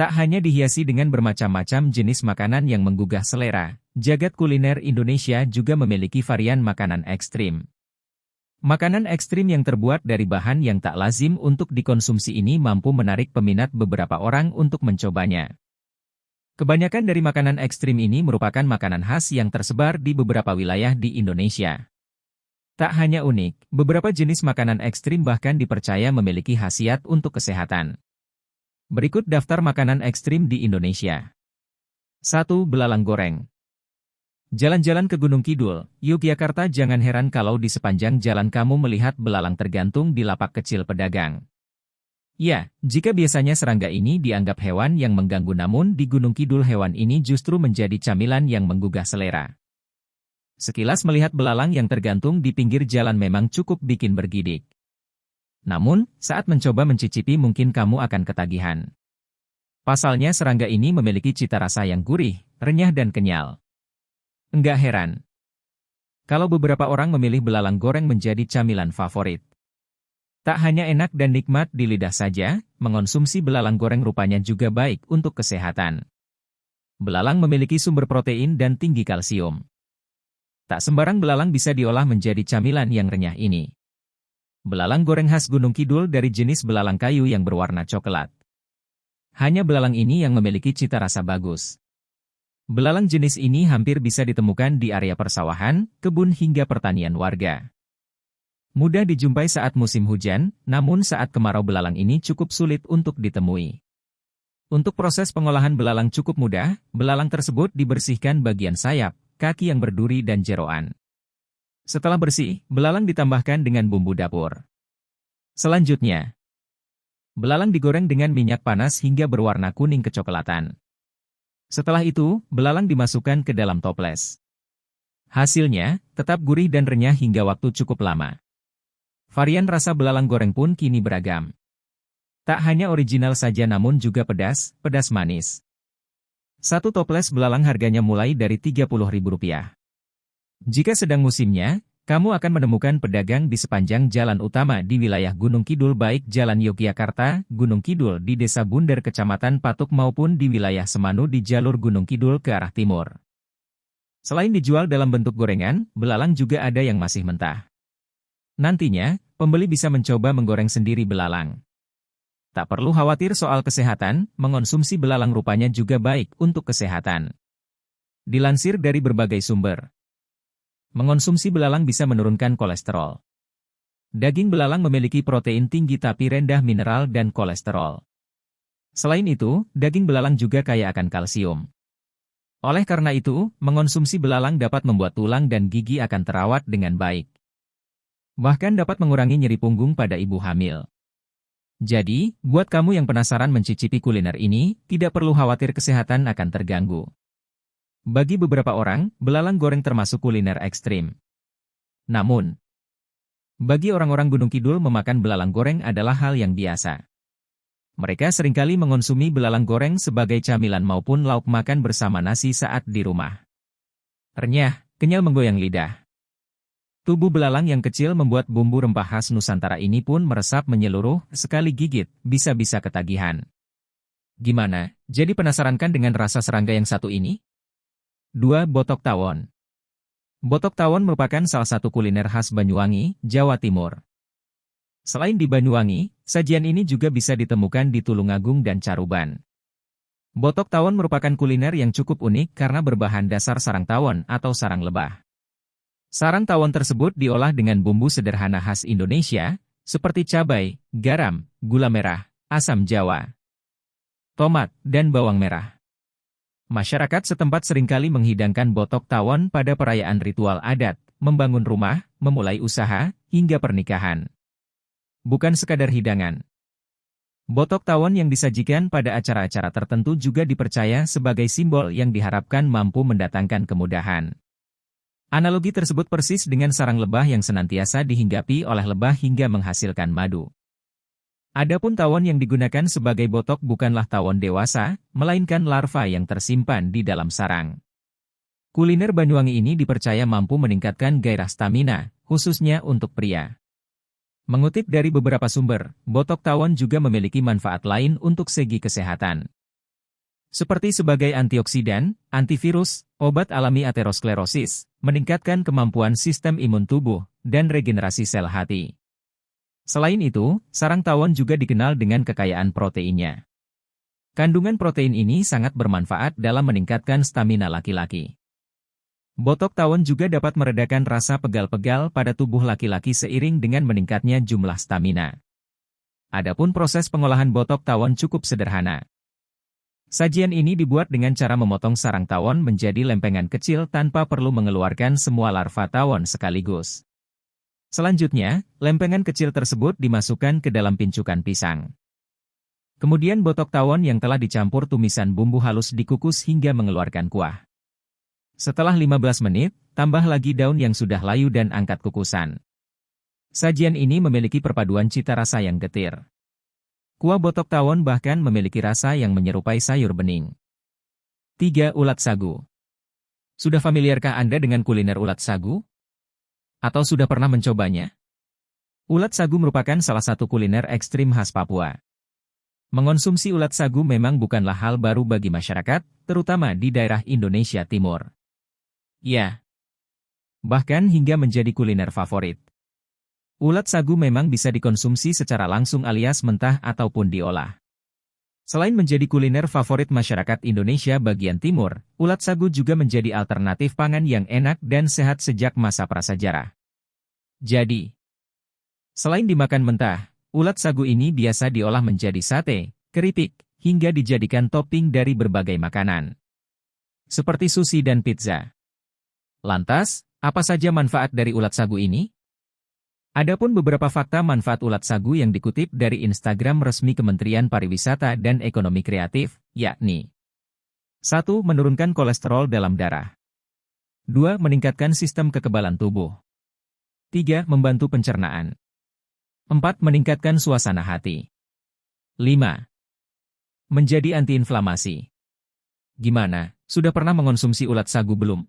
Tak hanya dihiasi dengan bermacam-macam jenis makanan yang menggugah selera, jagat kuliner Indonesia juga memiliki varian makanan ekstrim. Makanan ekstrim yang terbuat dari bahan yang tak lazim untuk dikonsumsi ini mampu menarik peminat beberapa orang untuk mencobanya. Kebanyakan dari makanan ekstrim ini merupakan makanan khas yang tersebar di beberapa wilayah di Indonesia. Tak hanya unik, beberapa jenis makanan ekstrim bahkan dipercaya memiliki khasiat untuk kesehatan. Berikut daftar makanan ekstrim di Indonesia. 1. Belalang goreng. Jalan-jalan ke Gunung Kidul, Yogyakarta. Jangan heran kalau di sepanjang jalan kamu melihat belalang tergantung di lapak kecil pedagang. Ya, jika biasanya serangga ini dianggap hewan yang mengganggu, namun di Gunung Kidul hewan ini justru menjadi camilan yang menggugah selera. Sekilas melihat belalang yang tergantung di pinggir jalan memang cukup bikin bergidik. Namun, saat mencoba mencicipi mungkin kamu akan ketagihan. Pasalnya serangga ini memiliki cita rasa yang gurih, renyah dan kenyal. Enggak heran kalau beberapa orang memilih belalang goreng menjadi camilan favorit. Tak hanya enak dan nikmat di lidah saja, mengonsumsi belalang goreng rupanya juga baik untuk kesehatan. Belalang memiliki sumber protein dan tinggi kalsium. Tak sembarang belalang bisa diolah menjadi camilan yang renyah ini. Belalang goreng khas Gunung Kidul dari jenis belalang kayu yang berwarna coklat. Hanya belalang ini yang memiliki cita rasa bagus. Belalang jenis ini hampir bisa ditemukan di area persawahan, kebun hingga pertanian warga. Mudah dijumpai saat musim hujan, namun saat kemarau belalang ini cukup sulit untuk ditemui. Untuk proses pengolahan belalang cukup mudah, belalang tersebut dibersihkan bagian sayap, kaki yang berduri dan jeroan. Setelah bersih, belalang ditambahkan dengan bumbu dapur. Selanjutnya, belalang digoreng dengan minyak panas hingga berwarna kuning kecoklatan. Setelah itu, belalang dimasukkan ke dalam toples. Hasilnya, tetap gurih dan renyah hingga waktu cukup lama. Varian rasa belalang goreng pun kini beragam. Tak hanya original saja namun juga pedas, pedas manis. Satu toples belalang harganya mulai dari Rp30.000. Jika sedang musimnya, kamu akan menemukan pedagang di sepanjang jalan utama di wilayah Gunung Kidul baik Jalan Yogyakarta, Gunung Kidul di Desa Bunder Kecamatan Patuk maupun di wilayah Semanu di jalur Gunung Kidul ke arah timur. Selain dijual dalam bentuk gorengan, belalang juga ada yang masih mentah. Nantinya, pembeli bisa mencoba menggoreng sendiri belalang. Tak perlu khawatir soal kesehatan, mengonsumsi belalang rupanya juga baik untuk kesehatan. Dilansir dari berbagai sumber, mengonsumsi belalang bisa menurunkan kolesterol. Daging belalang memiliki protein tinggi tapi rendah mineral dan kolesterol. Selain itu, daging belalang juga kaya akan kalsium. Oleh karena itu, mengonsumsi belalang dapat membuat tulang dan gigi akan terawat dengan baik. Bahkan dapat mengurangi nyeri punggung pada ibu hamil. Jadi, buat kamu yang penasaran mencicipi kuliner ini, tidak perlu khawatir kesehatan akan terganggu. Bagi beberapa orang, belalang goreng termasuk kuliner ekstrim. Namun, bagi orang-orang Gunung Kidul memakan belalang goreng adalah hal yang biasa. Mereka seringkali mengonsumi belalang goreng sebagai camilan maupun lauk makan bersama nasi saat di rumah. Renyah, kenyal menggoyang lidah. Tubuh belalang yang kecil membuat bumbu rempah khas Nusantara ini pun meresap menyeluruh, sekali gigit, bisa-bisa ketagihan. Gimana, jadi penasaran kan dengan rasa serangga yang satu ini? 2. Botok tawon. Botok tawon merupakan salah satu kuliner khas Banyuwangi, Jawa Timur. Selain di Banyuwangi, sajian ini juga bisa ditemukan di Tulungagung dan Caruban. Botok tawon merupakan kuliner yang cukup unik karena berbahan dasar sarang tawon atau sarang lebah. Sarang tawon tersebut diolah dengan bumbu sederhana khas Indonesia, seperti cabai, garam, gula merah, asam jawa, tomat, dan bawang merah. Masyarakat setempat seringkali menghidangkan botok tawon pada perayaan ritual adat, membangun rumah, memulai usaha, hingga pernikahan. Bukan sekadar hidangan. Botok tawon yang disajikan pada acara-acara tertentu juga dipercaya sebagai simbol yang diharapkan mampu mendatangkan kemudahan. Analogi tersebut persis dengan sarang lebah yang senantiasa dihinggapi oleh lebah hingga menghasilkan madu. Adapun tawon yang digunakan sebagai botok bukanlah tawon dewasa, melainkan larva yang tersimpan di dalam sarang. Kuliner Banyuwangi ini dipercaya mampu meningkatkan gairah stamina, khususnya untuk pria. Mengutip dari beberapa sumber, botok tawon juga memiliki manfaat lain untuk segi kesehatan. Seperti sebagai antioksidan, antivirus, obat alami aterosklerosis, meningkatkan kemampuan sistem imun tubuh, dan regenerasi sel hati. Selain itu, sarang tawon juga dikenal dengan kekayaan proteinnya. Kandungan protein ini sangat bermanfaat dalam meningkatkan stamina laki-laki. Botok tawon juga dapat meredakan rasa pegal-pegal pada tubuh laki-laki seiring dengan meningkatnya jumlah stamina. Adapun proses pengolahan botok tawon cukup sederhana. Sajian ini dibuat dengan cara memotong sarang tawon menjadi lempengan kecil tanpa perlu mengeluarkan semua larva tawon sekaligus. Selanjutnya, lempengan kecil tersebut dimasukkan ke dalam pincukan pisang. Kemudian botok tawon yang telah dicampur tumisan bumbu halus dikukus hingga mengeluarkan kuah. Setelah 15 menit, tambah lagi daun yang sudah layu dan angkat kukusan. Sajian ini memiliki perpaduan cita rasa yang getir. Kuah botok tawon bahkan memiliki rasa yang menyerupai sayur bening. 3. Ulat sagu. Sudah familiarkah Anda dengan kuliner ulat sagu? Atau sudah pernah mencobanya? Ulat sagu merupakan salah satu kuliner ekstrim khas Papua. Mengonsumsi ulat sagu memang bukanlah hal baru bagi masyarakat, terutama di daerah Indonesia Timur. Ya, bahkan hingga menjadi kuliner favorit. Ulat sagu memang bisa dikonsumsi secara langsung alias mentah ataupun diolah. Selain menjadi kuliner favorit masyarakat Indonesia bagian timur, ulat sagu juga menjadi alternatif pangan yang enak dan sehat sejak masa prasejarah. Jadi, selain dimakan mentah, ulat sagu ini biasa diolah menjadi sate, keripik, hingga dijadikan topping dari berbagai makanan. Seperti sushi dan pizza. Lantas, apa saja manfaat dari ulat sagu ini? Adapun beberapa fakta manfaat ulat sagu yang dikutip dari Instagram resmi Kementerian Pariwisata dan Ekonomi Kreatif, yakni 1. Menurunkan kolesterol dalam darah. 2. Meningkatkan sistem kekebalan tubuh. 3. Membantu pencernaan. 4. Meningkatkan suasana hati. 5. Menjadi antiinflamasi. Gimana, sudah pernah mengonsumsi ulat sagu belum?